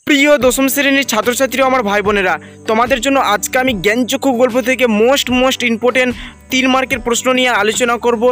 প্রিয় দশম শ্রেণীর ছাত্রছাত্রী আমার ভাই বোনেরা, তোমাদের জন্য আজকে আমি জ্ঞানচক্ষু গল্প থেকে মোস্ট ইম্পর্টেন্ট 3 মার্কের প্রশ্ন নিয়ে আলোচনা করব,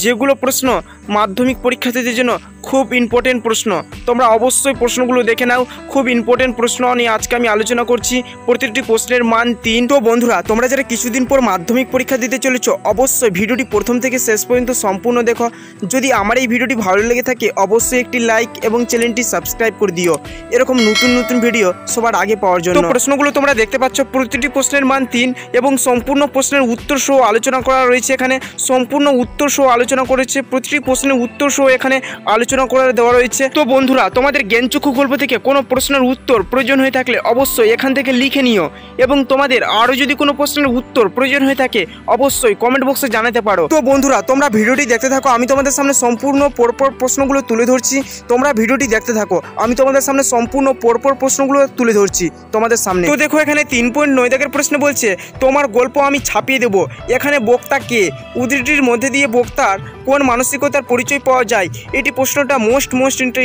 যেগুলো প্রশ্ন মাধ্যমিক পরীক্ষার্থীদের জন্য খুব ইম্পর্টেন্ট প্রশ্ন। তোমরা অবশ্যই প্রশ্নগুলো দেখে নাও, খুব ইম্পর্টেন্ট প্রশ্ন নিয়ে আজকে আমি আলোচনা করছি। প্রতিটি প্রশ্নের মান 3। তো বন্ধুরা, তোমরা যারা কিছুদিন পর মাধ্যমিক পরীক্ষা দিতে চলেছ, অবশ্যই ভিডিওটি প্রথম থেকে শেষ পর্যন্ত সম্পূর্ণ দেখো। যদি আমার এই ভিডিওটি ভালো লেগে থাকে, অবশ্যই একটি লাইক এবং চ্যানেলটি সাবস্ক্রাইব করে দিও, এরকম নতুন ভিডিও সবার আগে পাওয়ার জন্য। তো প্রশ্নগুলো তোমরা দেখতে পাচ্ছ, প্রতিটি প্রশ্নের মান 3 এবং সম্পূর্ণ প্রশ্নের উত্তর সহ আলোচনা করা রয়েছে। এখানে সম্পূর্ণ উত্তর সহ আলোচনা করেছে, প্রতিটি প্রশ্নের উত্তর সহ এখানে আলোচনা করা দেওয়া রয়েছে। তো বন্ধুরা, তোমাদের জ্ঞানচক্ষু গল্প থেকে কোনো প্রশ্নের উত্তর প্রয়োজন হয়ে থাকলে অবশ্যই এখান থেকে লিখে নিও, এবং তোমাদের আরও যদি কোনো প্রশ্নের উত্তর প্রয়োজন হয়ে থাকে অবশ্যই কমেন্ট বক্সে জানাতে পারো। তো বন্ধুরা, তোমরা ভিডিওটি দেখতে থাকো, আমি তোমাদের সামনে সম্পূর্ণ পরপর প্রশ্নগুলো তুলে ধরছি। তোমরা ভিডিওটি দেখতে থাকো, আমি তোমাদের সামনে সম্পূর্ণ পরপর প্রশ্নগুলো তুলে ধরছি তোমাদের সামনে। তো দেখো, এখানে 3.9 দাগের প্রশ্ন বলছে, তোমার গল্প আমি ছাপিয়ে দেব। এখানে বক্তা কে? উদ্ধৃতির মধ্যে দিয়ে বক্তার কোন মানসিকতার পরিচয় পাওয়া যায়? এটি প্রশ্নটা মোস্ট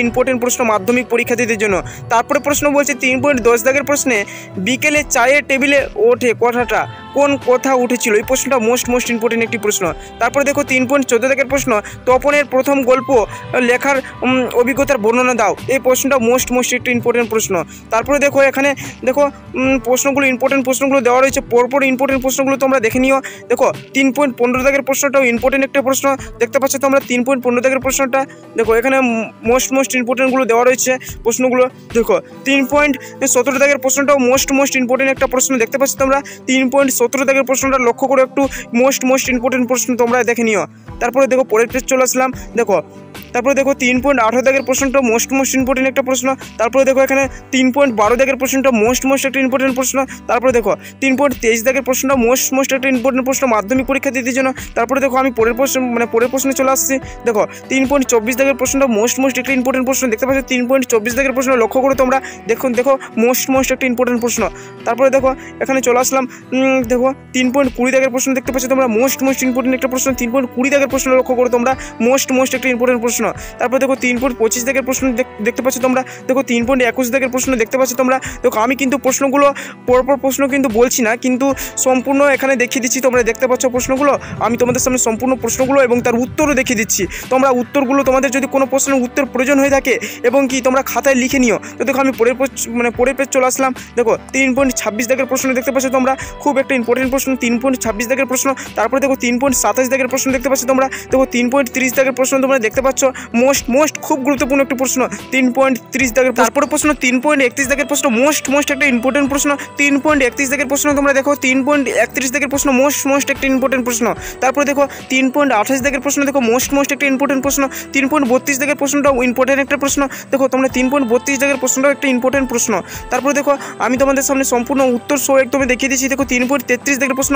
ইম্পর্টেন্ট প্রশ্ন মাধ্যমিক পরীক্ষার্থীদের জন্য। তারপরে প্রশ্ন বলছে 3.10 দাগের প্রশ্নে, বিকেলে চায়ের টেবিলে ওঠে কথাটা কোন কথা উঠেছিল? এই প্রশ্নটা মোস্ট ইম্পর্টেন্ট একটি প্রশ্ন। তারপরে দেখো 3.14 দাগের প্রশ্ন, তপনের প্রথম গল্প লেখার অভিজ্ঞতার বর্ণনা দাও। এই প্রশ্নটা মোস্ট একটি ইম্পর্টেন্ট প্রশ্ন। তারপরে দেখো, এখানে দেখো প্রশ্নগুলো ইম্পর্টেন্ট প্রশ্নগুলো দেওয়া রয়েছে, পরপর ইম্পর্টেন্ট প্রশ্নগুলো তোমরা দেখে নিও। দেখো 3.15 দাগের প্রশ্নটাও ইম্পর্টেন্ট একটা প্রশ্ন, দেখতে পাচ্ছ তোমরা 3.15 দাগের প্রশ্নটা। দেখো এখানে মোস্ট ইম্পর্টেন্টগুলো দেওয়া রয়েছে প্রশ্নগুলো। দেখো 3.17 দাগের প্রশ্নটাও মোস্ট ইম্পর্টেন্ট একটা প্রশ্ন, দেখতে পাচ্ছ তোমরা 3.17 দাগের প্রশ্নটা লক্ষ্য করে একটু মোস্ট ইম্পর্টেন্ট প্রশ্ন তোমরা দেখে নিও। তারপরে দেখো পরের পেজ চলে আসলাম। দেখো তারপরে দেখো 3.18 দাগের প্রশ্নটা মোস্ট ইম্পর্টেন্ট একটা প্রশ্ন। তারপরে দেখো এখানে 3.12 দাগের প্রশ্নটা মোস্ট একটা ইম্পর্টেন্ট প্রশ্ন। তারপরে দেখো 3.23 দাগের প্রশ্নটা মোস্ট একটা ইম্পর্টেন্ট প্রশ্ন মাধ্যমিক পরীক্ষার্থীদের জন্য। তারপরে দেখো আমি পরের প্রশ্নে চলে আসছি। দেখো 3.24 দাগের প্রশ্নটা মোস্ট একটা ইম্পর্টেন্ট প্রশ্ন, দেখতে পাচ্ছ 3.24 দাগের প্রশ্ন লক্ষ্য করে তোমরা দেখো মোস্ট একটা ইম্পর্টেন্ট প্রশ্ন। তারপরে দেখো এখানে চলে আসলাম। দেখো 3.20 দাগের প্রশ্ন, দেখতে পাচ্ছ তোমরা মোস্ট ইম্পর্টেন্ট একটা প্রশ্ন। 3.20 দাগের প্রশ্ন লক্ষ্য করে তোমরা মোস্ট একটা ইম্পর্টেন্ট প্রশ্ন। তারপরে দেখো 3.25 দাগের প্রশ্ন দেখতে পাচ্ছ তোমরা। দেখো 3.21 দাগের প্রশ্ন দেখতে পাচ্ছ তোমরা। দেখো আমি কিন্তু প্রশ্নগুলো পরপর প্রশ্ন কিন্তু বলছি না, কিন্তু সম্পূর্ণ এখানে দেখিয়ে দিচ্ছি। তোমরা দেখতে পাচ্ছ প্রশ্নগুলো, আমি তোমাদের সামনে সম্পূর্ণ প্রশ্নগুলো এবং তার উত্তরও দেখিয়ে দিচ্ছি। তোমরা উত্তরগুলো, তোমাদের যদি কোনো প্রশ্নের উত্তর প্রয়োজন হয়ে থাকে এবং কি তোমরা খাতায় লিখে নিও। তো দেখো আমি পরের পেজ চলে আসলাম। দেখো 3.26 দাগের প্রশ্ন দেখতে পাচ্ছ তোমরা, খুব একটা ইম্পর্টেন্ট প্রশ্ন 3.26 দাগের প্রশ্ন। তারপরে দেখো 3.27 দাগের প্রশ্ন দেখতে পাচ্ছ তোমরা। দেখো 3.30 দাগের প্রশ্ন তোমরা দেখতে পাচ্ছ, মোস্ট খুব গুরুত্বপূর্ণ একটা প্রশ্ন 3.30 দাগের। তারপরে প্রশ্ন 3.31 দাগের প্রশ্ন মোস্ট একটা ইম্পর্টেন্ট প্রশ্ন। 3.31 দাগের প্রশ্ন তোমরা দেখো 3.31 দাগের প্রশ্ন মোস্ট একটা ইম্পর্টেন্ট প্রশ্ন। তারপরে দেখো 3.28 দাগের প্রশ্ন, দেখো মোস্ট একটা ইম্পর্টেন্ট প্রশ্ন। 3.32 দাগের প্রশ্নটাও ইম্পর্টেন্ট একটা প্রশ্ন। দেখো তোমরা 3.32 দাগের প্রশ্নটাও একটা ইম্পর্টেন্ট প্রশ্ন। তারপরে দেখো আমি তোমাদের সামনে সম্পূর্ণ উত্তর সহ একদম দেখিয়ে দিচ্ছি। দেখো 3.33 দাগের প্রশ্ন,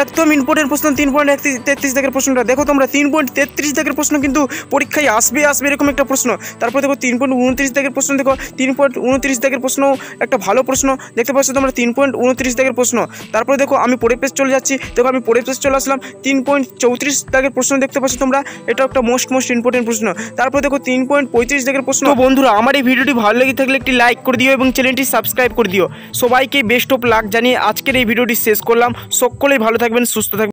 একদম ইম্পর্টেন্ট প্রশ্ন 3.33 দাগের প্রশ্নটা। দেখো তোমরা 3.33 দাগের প্রশ্ন কিন্তু পরীক্ষায় আসবে এরকম একটা প্রশ্ন। তারপরে দেখো 3.29 দাগের প্রশ্ন, দেখো 3.29 দাগের প্রশ্ন একটা ভালো প্রশ্ন, দেখতে পাচ্ছ তোমরা 3.29 দাগের প্রশ্ন। তারপরে দেখো আমি পরের পেজ চলে যাচ্ছি। দেখো আমি পরের পেজ চলে আসলাম। 3.34 দাগের প্রশ্ন দেখতে পাচ্ছ তোমরা, এটা একটা মোস্ট ইম্পর্টেন্ট প্রশ্ন। তারপরে দেখো 3.35 দাগের প্রশ্ন। তো বন্ধুরা, আমার এই ভিডিওটি ভালো লেগে থাকলে একটি লাইক করে দিও এবং চ্যানেলটি সাবস্ক্রাইব করে দিও। সবাইকে বেস্ট অফ লাক জানিয়ে আজকের এই ভিডিওটি শেষ করলাম। সকলেই ভালো থাকবেন, সুস্থ থাকবেন।